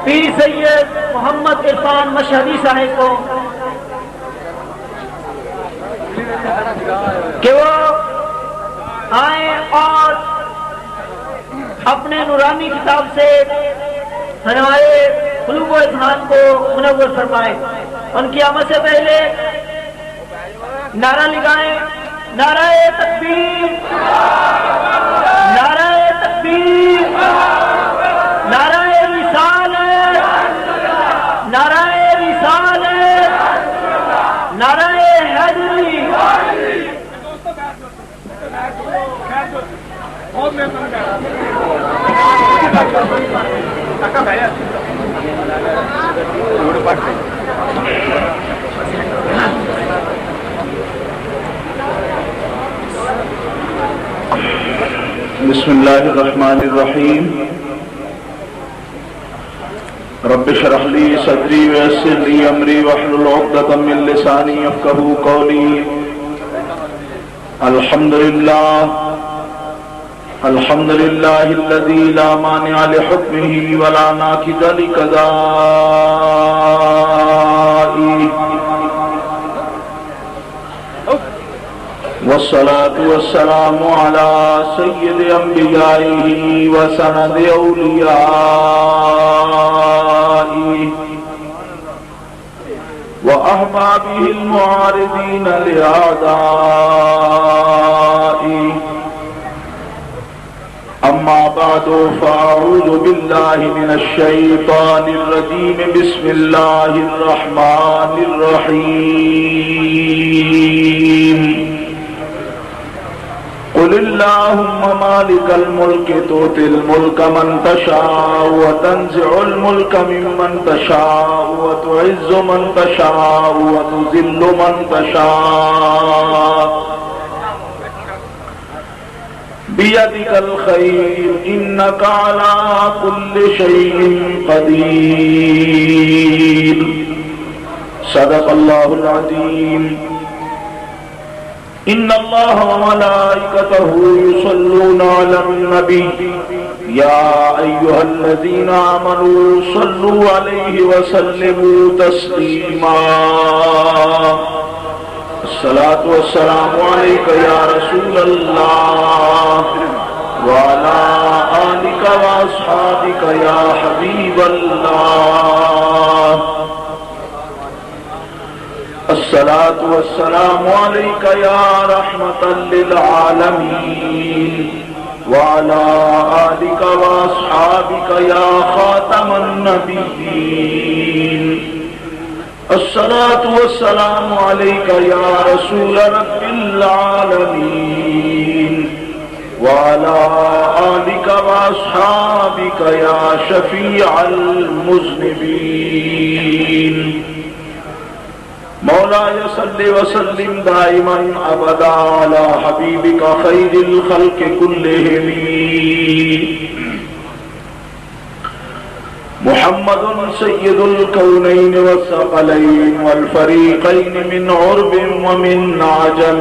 پیر سید محمد عرفان مشہدی صاحب کو کہ وہ آئیں اور اپنے نورانی کتاب سے ہمارے قلوب و اذہان کو منور فرمائے. ان کی آمد سے پہلے نعرہ لگائیں، نعرہ تکبیر، نعرہ تکبیر، نعرہ رسالت، نعرہ رسالت، نعرہ حیدری. بسم اللہ الرحمن الرحیم. رب اشرح لي صدری ويسر لي امری واحلل عقدۃ من لسانی یفقهوا قولی. الحمد للہ الذی لا مانع لحکمہ ولا ناقض لقضائہ، والصلاة والسلام على سید انبیائہ وسند اولیائہ واحبابہ المعارضین لأعدائہ. اما بعد فاعوذ باللہ من الشیطان الرجیم. بسم اللہ الرحمن الرحیم. قل اللہم مالک الملک تؤتی الملک من تشاء وتنزع الملک ممن تشاء وتعز من تشاء وتذل من تشاء بیدک الخیر انک علی کل شیء قدیر. صدق اللہ العظیم. ان اللہ وملائکتہ یصلون علی النبی یا ایھا الذین آمنوا صلوا علیہ وسلموا تسلیما. الصلاۃ والسلام علیک یا رسول اللہ وعلی آلک واصحابک یا حبیب اللہ. الصلاۃ والسلام علیک یا رحمۃ للعالمین وعلی آلک واصحابک یا خاتم النبیین. الصلاۃ والسلام علیک یا رسول رب العالمین وعلی آلک واصحابک یا شفیع المذنبین. مولاي صل وسلم دائما ابدا على حبيبك خير الخلق كلهم محمد سيد الكونين والثقلين والفريقين من عرب ومن عجم.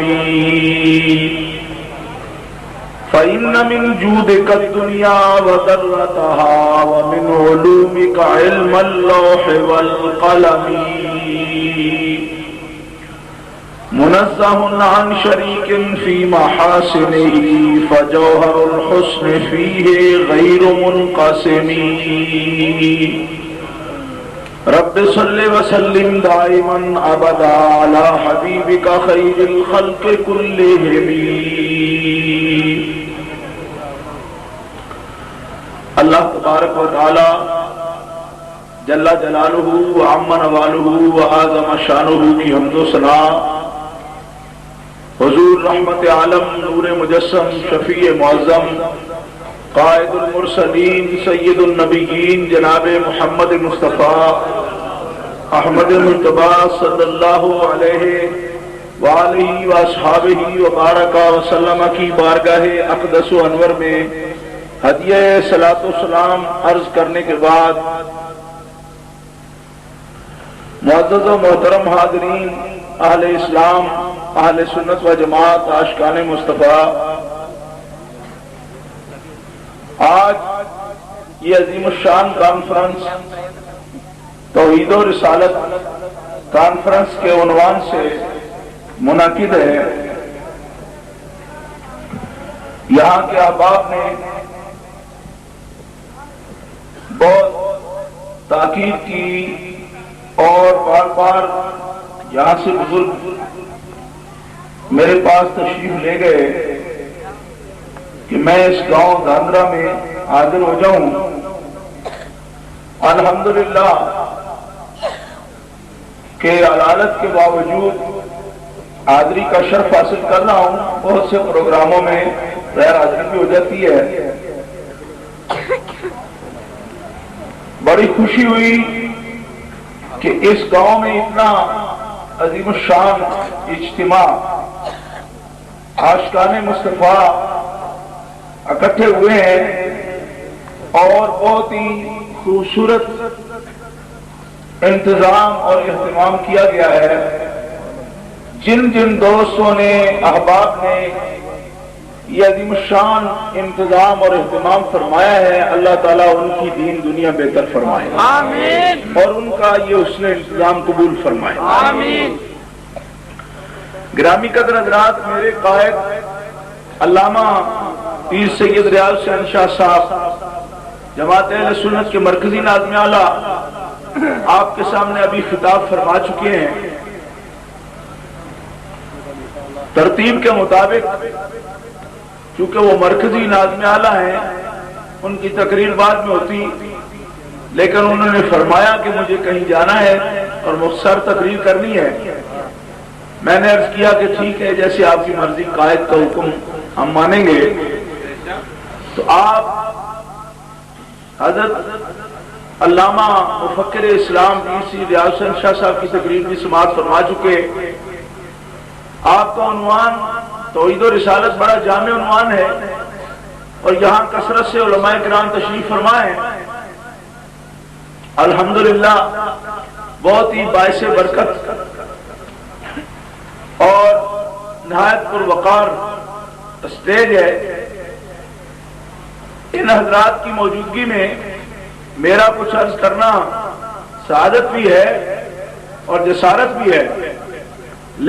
فإن من جودك الدنيا وذرتها ومن علومك علم اللوح والقلم. منزه عن شريك في محاسنه فجوهر الحسن فيه غير منقسم. رب صل وسلم دائما ابدا على حبيبك خير الخلق كلهم. اللہ تبارک و تعالی جل جلالہ وعم نوالہ وعظم شانہ کی حمد و ثنا حضور رحمت عالم نور مجسم شفیع معظم قائد المرسلین سید النبیین جناب محمد مصطفیٰ احمد مجتبیٰ صلی اللہ علیہ وآلہ واصحابہ وبارک وسلم کی بارگاہ اقدس و انور میں ہدیہ صلاۃ و سلام عرض کرنے کے بعد معزز و محترم حاضرین، اہل اسلام، اہل سنت و جماعت، عاشقان مصطفیٰ، آج یہ عظیم الشان کانفرنس توحید و رسالت کانفرنس کے عنوان سے منعقد ہے۔ یہاں کے احباب نے بہت تاکید کی اور بار بار یہاں سے بزرگ میرے پاس تشریف لے گئے کہ میں اس گاؤں دھاندرا میں حاضر ہو جاؤں۔ الحمدللہ کہ علالت کے باوجود حاضری کا شرف حاصل کر رہا ہوں۔ بہت سے پروگراموں میں غیر حاضری بھی ہو جاتی ہے۔ بڑی خوشی ہوئی کہ اس گاؤں میں اتنا عظیم الشان اجتماع عاشقان مصطفیٰ اکٹھے ہوئے ہیں اور بہت ہی خوبصورت انتظام اور اہتمام کیا گیا ہے۔ جن جن دوستوں نے احباب نے یہ عظیم الشان انتظام اور اہتمام فرمایا ہے، اللہ تعالیٰ ان کی دین دنیا بہتر فرمائے آمین، اور ان کا یہ حسن انتظام قبول فرمائے آمین۔ گرامی قدر حضرات، میرے قائد علامہ پیر سید ریاض حسین شاہ صاحب جماعت اہل سنت کے مرکزی ناظم اعلیٰ آپ کے سامنے ابھی خطاب فرما چکے ہیں۔ ترتیب کے مطابق چونکہ وہ مرکزی ناظم اعلیٰ ہیں، ان کی تقریر بعد میں ہوتی، لیکن انہوں نے فرمایا کہ مجھے کہیں جانا ہے اور مختصر تقریر کرنی ہے۔ میں نے عرض کیا کہ ٹھیک ہے، جیسے آپ کی مرضی، قائد کا حکم ہم مانیں گے۔ تو آپ حضرت علامہ مفکر اسلام پیر سید ریاض حسین شاہ صاحب کی تقریر بھی سماعت فرما چکے۔ آپ کا عنوان توحید و رسالت بڑا جامع عنوان ہے اور یہاں کثرت سے علماء کرام تشریف فرمائے ہیں۔ الحمدللہ بہت ہی باعث برکت اور نہایت پروقار اسٹیج ہے۔ ان حضرات کی موجودگی میں میرا کچھ عرض کرنا سعادت بھی ہے اور جسارت بھی ہے،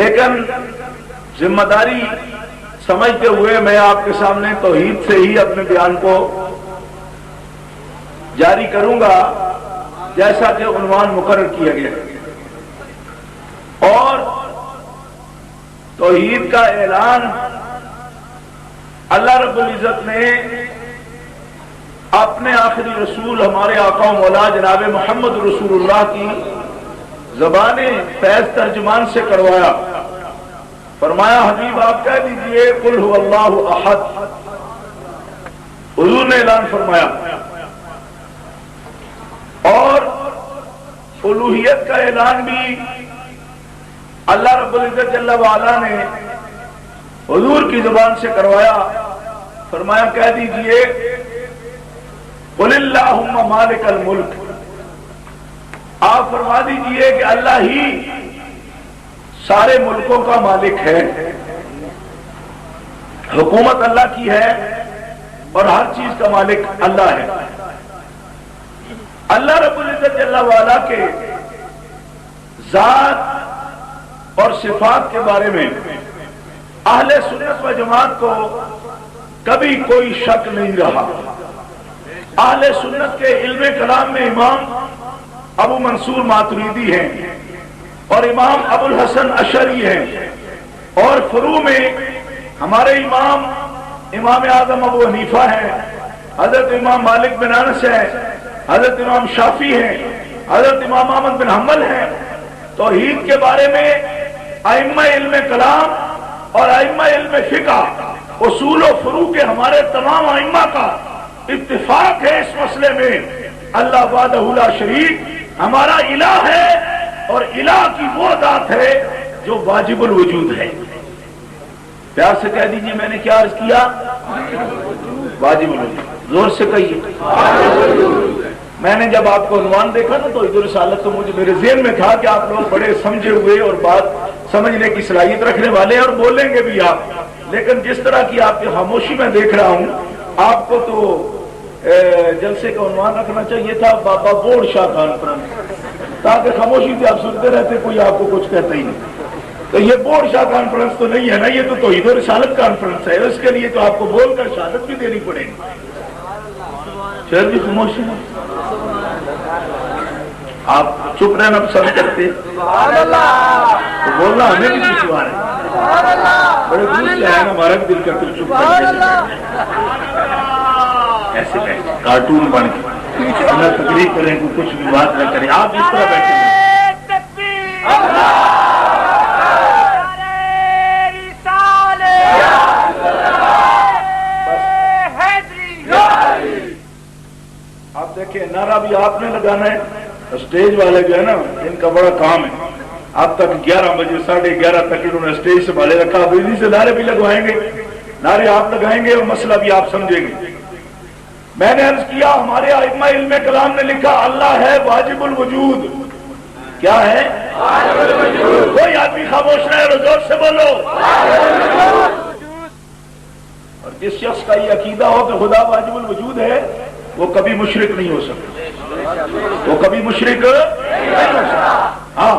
لیکن ذمہ داری سمجھتے ہوئے میں آپ کے سامنے توحید سے ہی اپنے بیان کو جاری کروں گا جیسا کہ عنوان مقرر کیا گیا، اور توحید کا اعلان اللہ رب العزت نے اپنے آخری رسول ہمارے آقا و مولا جناب محمد رسول اللہ کی زبان فیض ترجمان سے کروایا۔ فرمایا حبیب آپ کہہ دیجئے قل هو اللہ احد۔ حضور نے اعلان فرمایا، اور الوہیت کا اعلان بھی اللہ رب العزت جل وعلا نے حضور کی زبان سے کروایا۔ فرمایا کہہ دیجئے قل اللہم مالک الملک۔ آپ فرما دیجئے کہ اللہ ہی سارے ملکوں کا مالک ہے، حکومت اللہ کی ہے اور ہر چیز کا مالک اللہ ہے۔ اللہ رب العزت جل وعلا کے ذات اور صفات کے بارے میں اہل سنت و جماعت کو کبھی کوئی شک نہیں رہا۔ اہل سنت کے علم کلام میں امام ابو منصور ماتریدی ہیں اور امام ابو الحسن اشعری ہیں، اور فروع میں ہمارے امام اعظم ابو حنیفہ ہیں، حضرت امام مالک بن انس ہیں، حضرت امام شافعی ہیں، حضرت امام احمد بن حنبل ہیں۔ توحید کے بارے میں ائمہ علم کلام اور ائمہ علم فقہ، اصول و فروع کے ہمارے تمام ائمہ کا اتفاق ہے اس مسئلے میں، اللہ وحدہ لا شریک ہمارا الہ ہے، اور الہ کی وہ ذات ہے جو واجب الوجود ہے۔ پیار سے کہہ دیجیے میں نے کیا عرض کیا؟ واجب الوجود، زور سے کہیے۔ میں نے جب آپ کو عنوان دیکھا نا تو ادھر رسالت، تو مجھے میرے ذہن میں تھا کہ آپ لوگ بڑے سمجھے ہوئے اور بات سمجھنے کی صلاحیت رکھنے والے ہیں اور بولیں گے بھی آپ، لیکن جس طرح کی آپ کی خاموشی میں دیکھ رہا ہوں، آپ کو تو جلسے کا عنوان رکھنا چاہیے تھا بابا بوڑ شاہ کانفرنس، تاکہ خاموشی سے آپ سنتے رہتے، کوئی آپ کو کچھ کہتا ہی نہیں۔ تو یہ بوڑ شاہ کانفرنس تو نہیں ہے نا، یہ تو توحید و رسالت کانفرنس ہے، اس کے لیے تو آپ کو بول کر شہادت بھی دینی پڑے گی۔ شہر بھی خاموشی ہے، آپ چپ رہنا پسند کرتے تو بولنا ہمیں بھی دشوار ہے، بڑے دور سے آئے نا، ہمارا بھی دل کرتے چپ ایسے بیٹھے کارٹون بن کے نہ تقریر کریں، کچھ بھی بات نہ کریں، آپ اس طرح بیٹھے ہیں۔ آپ دیکھیں نعرہ بھی آپ نے لگانا ہے، اسٹیج والے جو ہے نا ان کا بڑا کام ہے، اب تک 11 بجے 11:30 تک انہوں نے اسٹیج سنبھالے رکھا، اب انہی سے نعرے بھی لگوائیں گے، نعرے آپ لگائیں گے اور مسئلہ بھی آپ سمجھیں گے۔ میں نے عرض کیا ہمارے ائمہ علم کلام نے لکھا اللہ ہے واجب الوجود، کیا ہے؟ کوئی آدمی خاموش رہے اور زور سے بولو۔ اور جس شخص کا یہ عقیدہ ہو کہ خدا واجب الوجود ہے وہ کبھی مشرک نہیں ہو سکتا، وہ کبھی مشرک نہیں ہو سکتا۔ ہاں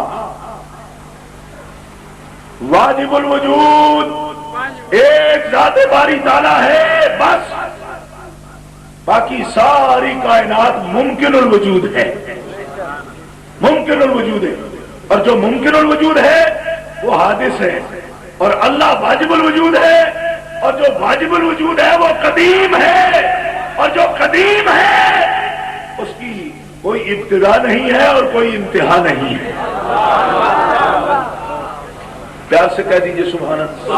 واجب الوجود ایک ذات باری تعالیٰ ہے بس، باقی ساری کائنات ممکن الوجود ہے، ممکن الوجود ہے، اور جو ممکن الوجود ہے وہ حادث ہے، اور اللہ واجب الوجود ہے، اور جو واجب الوجود ہے وہ قدیم ہے، اور جو قدیم ہے اس کی کوئی ابتدا نہیں ہے اور کوئی انتہا نہیں ہے۔ پیار سے کہہ دیجئے سبحان اللہ۔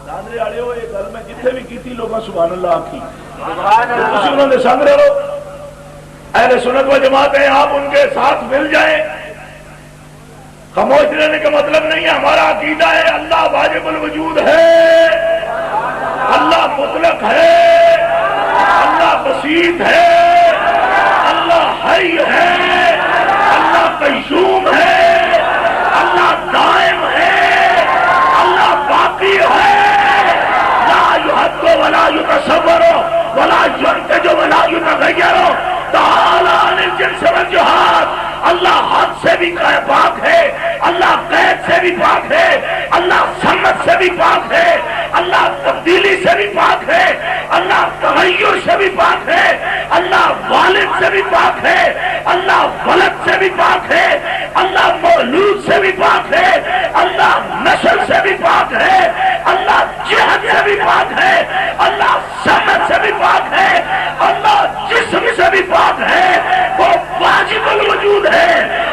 سانگرے آڑے ہو یہ گل میں جتنے بھی کی تھی لوگوں سبحان اللہ آنکھی، اسی انہوں نے سانگرے ہو اہل سنت و جماعت ہیں، آپ ان کے ساتھ مل جائیں۔ خاموش رہنے کا مطلب نہیں ہے، ہمارا عقیدہ ہے اللہ واجب الوجود ہے، اللہ مطلق ہے، اللہ بسیط ہے، اللہ حی ہے، اللہ قیوم ہے، اللہ دائم ہے، اللہ باقی ہے، لا یحد ولا یتصور ولا ينتج ولا يتغیر، تعالی عن الجنس والجہاد۔ اللہ حد سے بھی پاک ہے، اللہ قید سے بھی پاک ہے، اللہ سمت سے بھی پاک ہے، اللہ تبدیلی سے بھی پاک ہے، اللہ تغیر سے بھی پاک ہے، اللہ والد سے بھی پاک ہے، اللہ ولد سے بھی پاک ہے، اللہ مولود سے بھی پاک ہے، اللہ نسل سے بھی پاک ہے، اللہ جہد سے بھی پاک ہے، اللہ سمت سے بھی پاک ہے، اللہ جسم سے بھی پاک ہے، وہ واجب الوجود ہے،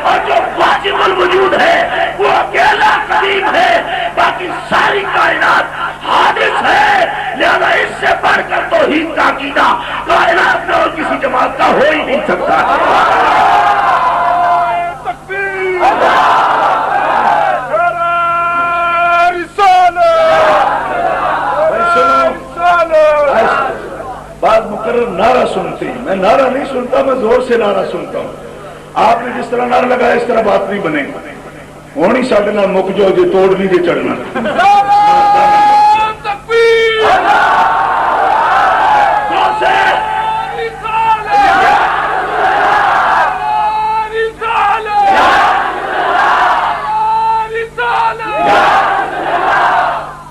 اور جو واجب الوجود ہے وہ اکیلا قدیم ہے، باقی ساری کائنات حادث ہے، لہذا اس سے بڑھ کر توحید کا عقیدہ کائنات میں اور کسی جماعت کا ہو ہی نہیں سکتا۔ بعض مقرر نعرہ سنتے ہیں، میں نعرہ نہیں سنتا، میں زور سے نعرہ سنتا ہوں۔ آپ نے جس طرح نعرہ لگایا اس طرح بات نہیں بنے گی، ہونی ساڈے نال مک جاؤ جی توڑ نہیں دے چڑھنا۔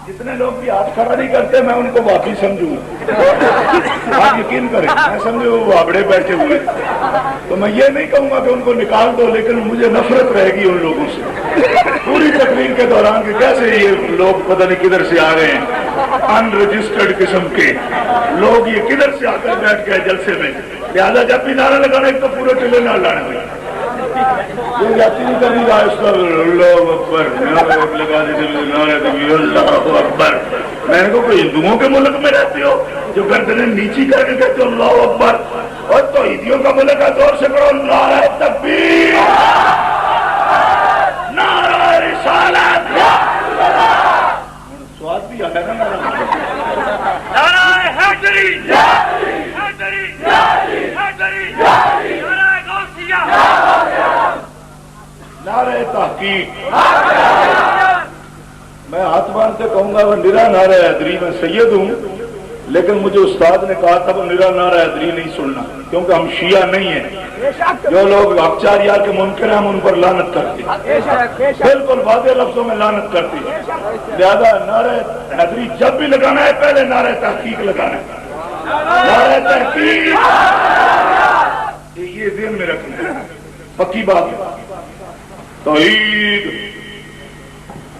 جتنے لوگ بھی ہاتھ کھڑا نہیں کرتے میں ان کو واقعی سمجھوں، آپ یقین کریں، میں سمجھے وہ وابڑے بیٹھے ہوئے، تو میں یہ نہیں کہوں گا کہ ان کو نکال دو، لیکن مجھے نفرت رہے گی ان لوگوں سے پوری تقریر کے دوران کہ کیسے یہ لوگ پتہ نہیں کدھر سے آ گئے ہیں، ان رجسٹرڈ قسم کے لوگ، یہ کدھر سے آ کر بیٹھ گئے جلسے میں۔ لہٰذا جب بھی نعرہ لگانا ایک تو پورے ٹلے نہ لانے ہوئے، یہ جاتی نہیں کرنی رہا اس کا اللہ اکبر لگا دیتے اللہ اکبر۔ میں نے کہا کوئی ہندوؤں کے ملک میں رہتے ہو جو گردنیں نیچی کر کے کہتے ہو اللہ اکبر، اور توحیدیوں کا ملک ہے زور سے کرو نعرہ تکبیر، نعرہ رسالت۔ سواد بھی آتا ہے نا نعرہ حیدری، حیدری، حیدری، نعرہ غوثیہ، نعرہ تحقیق۔ میں ہاتھ باندھ کے کہوں گا وہ نرا نعرہ حیدری، میں سید ہوں لیکن مجھے استاد نے کہا تھا وہ نرا نعرہ حیدری نہیں سننا، کیونکہ ہم شیعہ نہیں ہیں۔ جو لوگ اقچار یار کے منکر ہیں ہم ان پر لعنت کرتے ہیں، بالکل واضح لفظوں میں لعنت کرتے ہیں۔ لہذا نعرہ حیدری جب بھی لگانا ہے پہلے نعرہ تحقیق لگانا ہے، نعرہ تحقیق، یہ ذہن میں رکھنا ہے، پکی بات ہے۔ توحید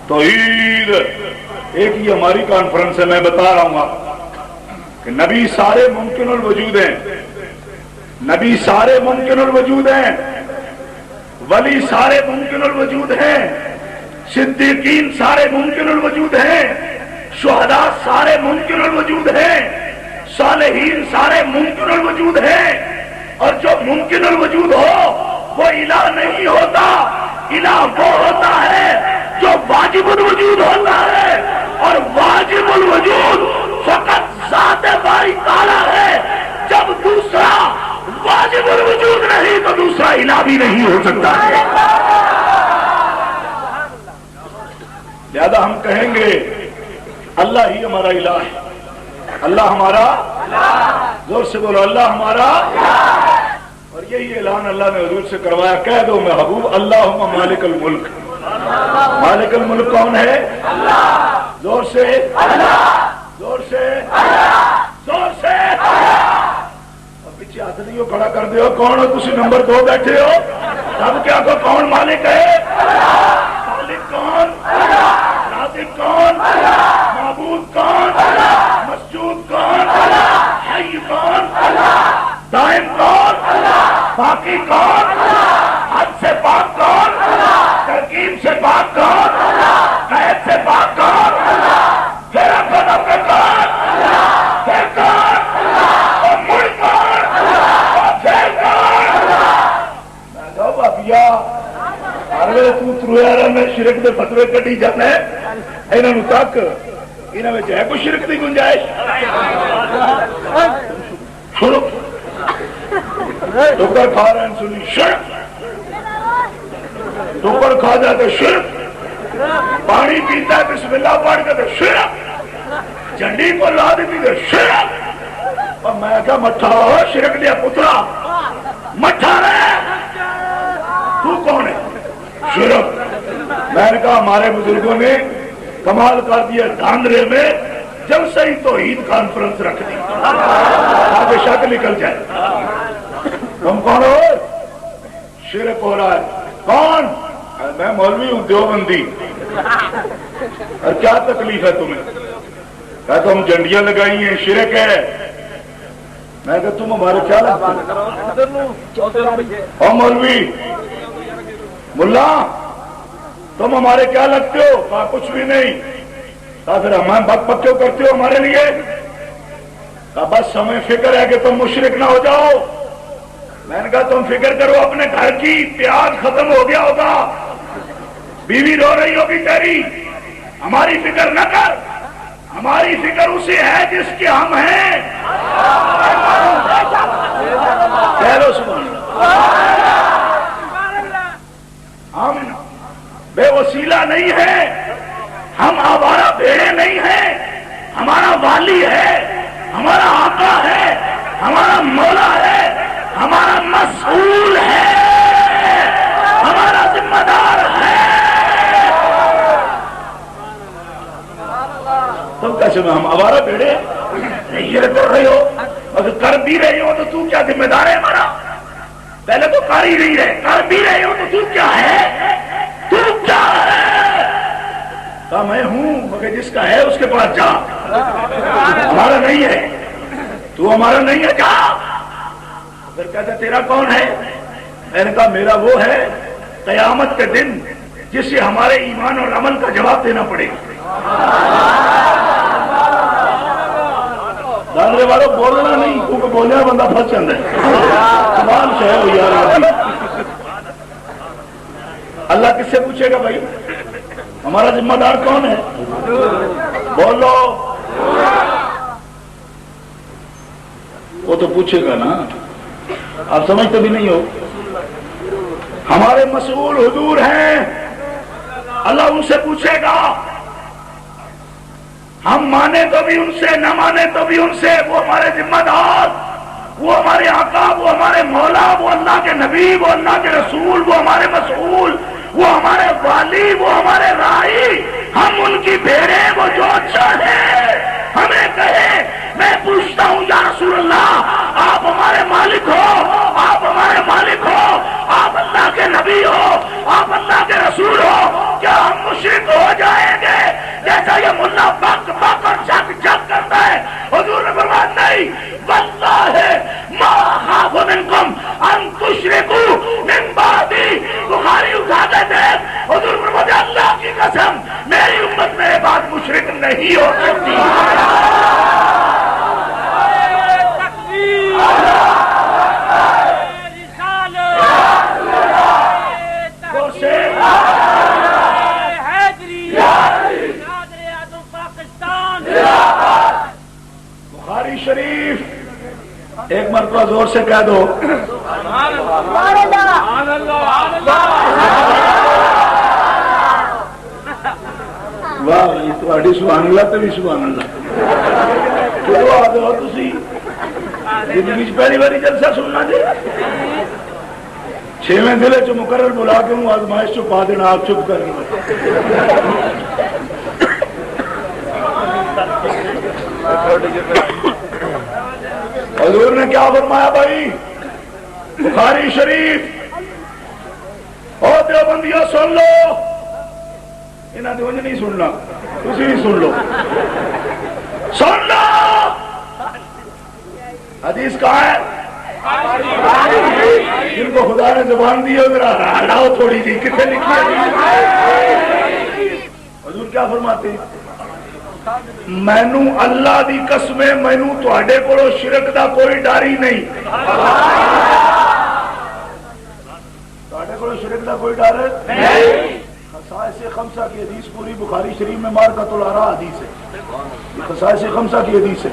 توحید ایک ہی ہماری کانفرنس ہے، میں بتا رہا ہوں آپ کہ نبی سارے ممکن الوجود ہیں، نبی سارے ممکن الوجود ہیں، ولی سارے ممکن الوجود ہیں، صدیقین سارے ممکن الوجود ہیں، شہداء سارے ممکن الوجود ہیں، صالحین سارے ممکن الوجود ہیں۔ اور جو ممکن الوجود ہو وہ الہ نہیں ہوتا، الہ وہ ہوتا ہے جو واجب الوجود ہوتا ہے، اور واجب الوجود فقط ذات باری تعالیٰ ہے۔ جب دوسرا واجب الوجود نہیں تو دوسرا الہ بھی نہیں ہو سکتا ہے۔ لہذا ہم کہیں گے اللہ ہی ہمارا الہ ہے، اللہ ہمارا، زور سے بولو اللہ ہمارا۔ اور یہی اعلان اللہ نے حضور سے کروایا، کہہ دو محبوب اللہم مالک الملک۔ مالک الملک کون ہے؟ زور سے، زور سے، زور سے۔ اور پیچھے ہاتھ نہیں ہو کھڑا کر دے ہو، کون ہو تسی نمبر 2 بیٹھے ہو؟ سب کیا کو کون مالک ہے؟ مالک کون؟ رازق کون؟ معبود کون؟ مسجود کون؟ حی کون؟ دائم کون؟ باقی کون؟ حد سے پاک کون؟ ترکیب سے پاک کون؟ قید سے پاک کون؟ پھر قدم کے کون؟ پھر کون؟ اور مڑ کون؟ اور پھر کون؟ میں کہا بابیا ہر ویلے ترویا میں شرک دے فتوے کٹی جاتا ہے، انہوں تک انہوں میں ہے کوئی شرک کی گنجائش؟ سنو ٹکر کھا رہے ہیں سنی شرک، ٹکر کھا جاتے شرک، پانی پیتا ہے بسم اللہ پڑھ کے تو شرک، جھنڈی کو لا دیتی تو شرک۔ اور میں کہا مٹھا ہو شرک دیا پترا، مٹھا رہے تو کون ہے؟ شرک۔ میں نے کہا ہمارے بزرگوں نے کمال کر دیا دھاندرے میں، جب سے ہی توحید کانفرنس رکھ دی تاکہ شک نکل جائے۔ تم کون ہو؟ شرک ہو رہا ہے۔ کون؟ میں مولوی ہوں دیوبندی۔ اور کیا تکلیف ہے تمہیں؟ کہا تم جھنڈیاں لگائی ہیں شرک ہے۔ میں کہا تم ہمارے کیا لگتے ہو؟ او مولوی ملا تم ہمارے کیا لگتے ہو؟ کہا کچھ بھی نہیں۔ کہا پھر ہمیں بک بک کیوں کرتے ہو ہمارے لیے؟ کہا بس ہمیں فکر ہے کہ تم مشرک نہ ہو جاؤ۔ میں نے کہا تم فکر کرو اپنے گھر کی، پیاز ختم ہو گیا ہوگا، بیوی رو رہی ہوگی تیری، ہماری فکر نہ کر، ہماری فکر اسے ہے جس کے ہم ہیں۔ کہہ لو سبحان اللہ۔ ہم بے وسیلہ نہیں ہیں، ہم آوارہ بھیڑے نہیں ہیں، ہمارا والی ہے، ہمارا آقا ہے، ہمارا مولا ہے، ہمارا مسئول ہے، ہمارا ذمہ دار ہے۔ تم کیسے میں ہم آوارہ بھیڑے یہ کر رہے ہو؟ اگر کر بھی رہے ہو تو کیا ذمہ دار ہے ہمارا؟ پہلے تو کر ہی نہیں رہے، کر بھی رہے ہو تو کیا ہے؟ تو کیا ہے؟ کہا میں ہوں مگر جس کا ہے اس کے پاس جا، ہمارا نہیں ہے، تو ہمارا نہیں ہے جا۔ پھر کہتا تیرا کون ہے؟ میں نے کہا میرا وہ ہے قیامت کے دن جسے ہمارے ایمان اور عمل کا جواب دینا پڑے گا۔ جاننے والوں بولنا نہیں، کیونکہ بولنے بندہ پھنس جاتا ہے۔ سوال سے ہے یار، اللہ کس سے پوچھے گا بھائی؟ ہمارا ذمہ دار کون ہے؟ بولو۔ وہ تو پوچھے گا نا، آپ سمجھتے بھی نہیں ہو۔ ہمارے مسئول حضور ہیں، اللہ ان سے پوچھے گا۔ ہم مانے تو بھی ان سے، نہ مانے تو بھی ان سے، وہ ہمارے ذمہ دار، وہ ہمارے آقا، وہ ہمارے مولا، وہ اللہ کے نبی، وہ اللہ کے رسول، وہ ہمارے مسئول، وہ ہمارے والی، وہ ہمارے راعی، ہم ان کی بھیڑیں، وہ جو چاہے ہمیں کہے۔ میں پوچھتا ہوں یا رسول اللہ، آپ ہمارے مالک ہو، آپ ہمارے مالک ہو، آپ اللہ کے نبی ہو، آپ اللہ کے رسول ہو، کیا ہم مشرک ہو جائیں گے جیسا یہ ملا بک بک اور جھک جھک کرتا ہے؟ حضور نے فرمایا نہیں، واللہ ما اخاف منکم ان تشرکوا من بعدی۔ بخاری اٹھا کے دیکھ، حضور نے فرمایا اللہ کی قسم میری امت میرے بعد مشرک نہیں ہو سکتی۔ بخاری شریف ایک مرتبہ زور سے کہہ دو واہ، تھوڑی سبحان اللہ تو بھی سبحان اللہ۔ چلو آ جاؤ، تسی زندگی چ پہلی باری جلسہ سننا جی، 6ویں ضلع چ مقرر بلا کے ہوں آزمائش چ پا دینا، آپ چپ کر کے۔ حضور نے کیا فرمایا بھائی؟ بخاری شریف، اور دیوبندیوں سن لو، انہاں دی نہیں سننا، تسی بھی سن لو، سن لو۔ حدیث کہاں ہے؟ جن کو خدا نے زبان دی ہو ذرا ہلاؤ تھوڑی سی، کتنے لکھی ہے؟ حضور کیا فرماتے ہیں؟ مینو اللہ دی قسم، مینو تواڈے کولو شرک دا کوئی ڈر ہی نہیں، تواڈے کولو شرک دا کوئی ڈر نہیں۔ خصائص خمسہ کی حدیث پوری بخاری شریف میں مارکۃ الآراء حدیث ہے، خصائص خمسہ کی حدیث ہے۔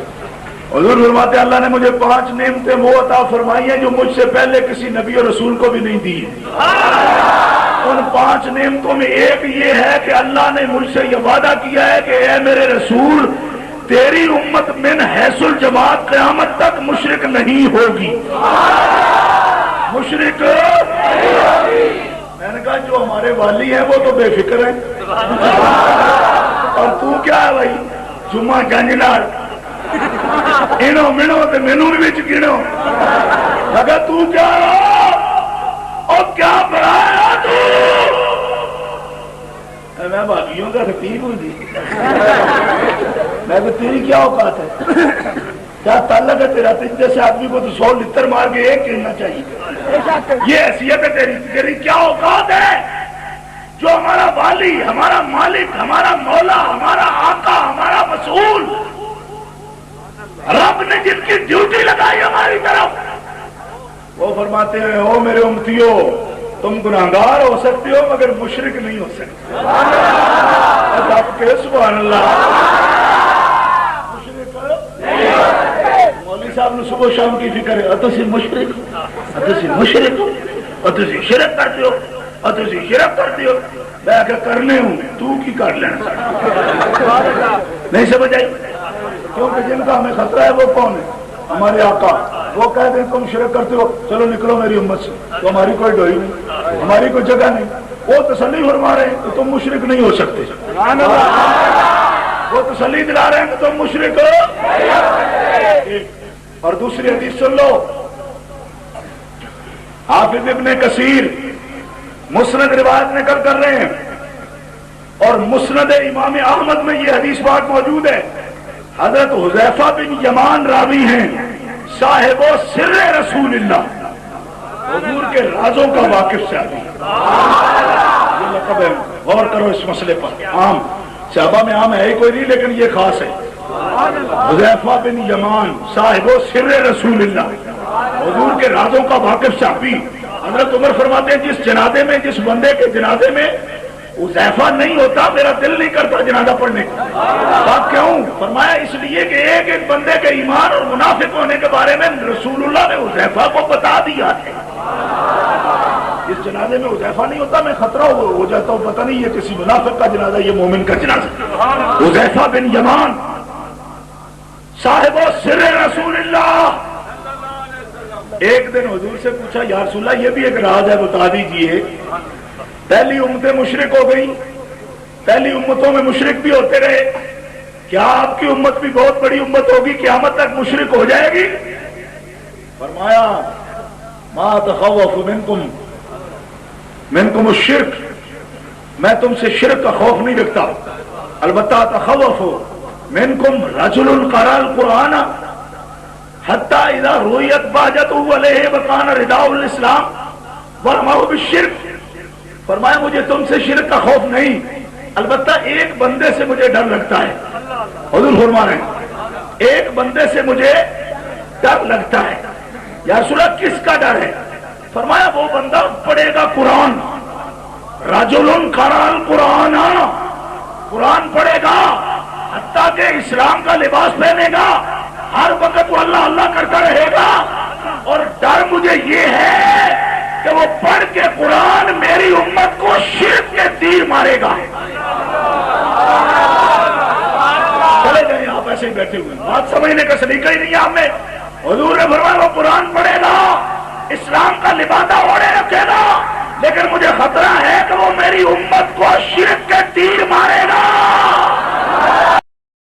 حضور فرماتے ہیں اللہ نے مجھے 5 نعمتیں وہ عطا فرمائی ہیں جو مجھ سے پہلے کسی نبی اور رسول کو بھی نہیں دی۔ ان 5 نعمتوں میں ایک یہ ہے کہ اللہ نے مجھ سے یہ وعدہ کیا ہے کہ اے میرے رسول، تیری امت من حیث الجماعت قیامت تک مشرک نہیں ہوگی، مشرک نہیں ہوگی۔ میں نے کہا جو ہمارے والی ہیں وہ تو بے فکر ہیں، اور تو کیا ہے بھائی، جمعہ جنجلال انو منو تے مینو بھی وچ گنو، اگر تو کیا اور کیا بڑھایا تو؟ میں باغیوں کا خطیب ہوں جی، میں کہ تیری کیا اوقات ہے؟ کیا تعلق ہے تیرا؟ تجھ جیسے آدمی کو تو 100 لتر مار کے ایک کہنا چاہیے، یہ حیثیت ہے تیری؟ تیری کیا اوقات ہے؟ جو ہمارا والی، ہمارا مالک، ہمارا مولا، ہمارا آقا، ہمارا مسئول، رب نے جن کی ڈیوٹی لگائی ہماری طرف، وہ فرماتے ہیں او میرے امتیو، تم گناہگار ہو سکتے ہو مگر مشرک نہیں ہو سکتے۔ آپ کے سبحان اللہ، مشرک نہیں ہو سکتے۔ مولوی صاحب نے صبح شام کی فکر ہے، اتسی مشرک، اتسی مشرک، اتسی شرک کرتے ہو، اتسی شرک کرتے ہو۔ میں کہ کرنے ہوں تو کی کر لینا، نہیں سمجھ آئی؟ کیونکہ جن کا ہمیں خطرہ ہے وہ کون ہے؟ ہمارے آقا۔ وہ کہتے ہیں تم شرک کرتے ہو، چلو نکلو میری امت سے، تو ہماری کوئی ڈوئی نہیں، ہماری کوئی جگہ نہیں۔ وہ تسلی فرما رہے ہیں کہ تم مشرک نہیں ہو سکتے، وہ تسلی دلا رہے ہیں کہ تم مشرک ہو۔ اور دوسری حدیث سن لو، حافظ ابن کثیر مسند روایت نقل کر رہے ہیں، اور مسند امام احمد میں یہ حدیث پاک موجود ہے۔ حضرت حذیفہ بن یمان راوی ہیں، صاحب و سر رسول اللہ، حضور کے رازوں کا واقف صحابی، یہ لقب ہے، غور کرو اس مسئلے پر۔ عام صحابہ میں عام ہے ہی کوئی نہیں، لیکن یہ خاص ہے۔ حذیفہ بن یمان صاحب و سر رسول اللہ، حضور کے رازوں کا واقف صحابی۔ حضرت عمر فرماتے ہیں جس جنازے میں، جس بندے کے جنازے میں حذیفہ نہیں ہوتا میرا دل نہیں کرتا جنازہ پڑھنے کا۔ بات کیوں؟ فرمایا اس لیے کہ ایک ایک بندے کے ایمان اور منافق ہونے کے بارے میں رسول اللہ نے حذیفہ کو بتا دیا ہے۔ اس جنازے میں حذیفہ نہیں ہوتا، میں خطرہ ہو جاتا ہوں، پتہ نہیں یہ کسی منافق کا جنازہ، یہ مومن کا جنازہ۔ حذیفہ بن یمان صاحب سر رسول اللہ، ایک دن حضور سے پوچھا یا رسول اللہ یہ بھی ایک راز ہے بتا دیجئے، پہلی امتیں مشرک ہو گئی، پہلی امتوں میں مشرک بھی ہوتے رہے، کیا آپ کی امت بھی بہت بڑی امت ہوگی، قیامت تک مشرک ہو جائے گی؟ فرمایا ما تخوف منکم الشرک، میں تم سے شرک کا خوف نہیں رکھتا، البتہ تخوف منکم رجل قرأ القرآن حتی اذا رویت باجتہ علیہ وکان رداء الاسلام ورمہ بالشرک۔ فرمایا مجھے تم سے شرک کا خوف نہیں، البتہ ایک بندے سے مجھے ڈر لگتا ہے۔ حضور فرما رہے ہیں ایک بندے سے مجھے ڈر لگتا ہے۔ یا رسول اللہ کس کا ڈر ہے؟ فرمایا وہ بندہ پڑھے گا قرآن، رجل قرأ القرآن، قرآن پڑھے گا حتیٰ کہ اسلام کا لباس پہنے گا، ہر وقت وہ اللہ اللہ کرتا رہے گا، اور ڈر مجھے یہ ہے کہ وہ پڑھ کے قرآن میری امت کو شرک کے تیر مارے گا۔ چلے جائیں آپ ایسے ہی بیٹھے ہوئے، بات سمجھنے کا سلیقہ ہی نہیں ہے ہمیں۔ حضور نے فرمایا وہ قرآن پڑھے گا، اسلام کا لبادہ اوڑھے رکھے گا،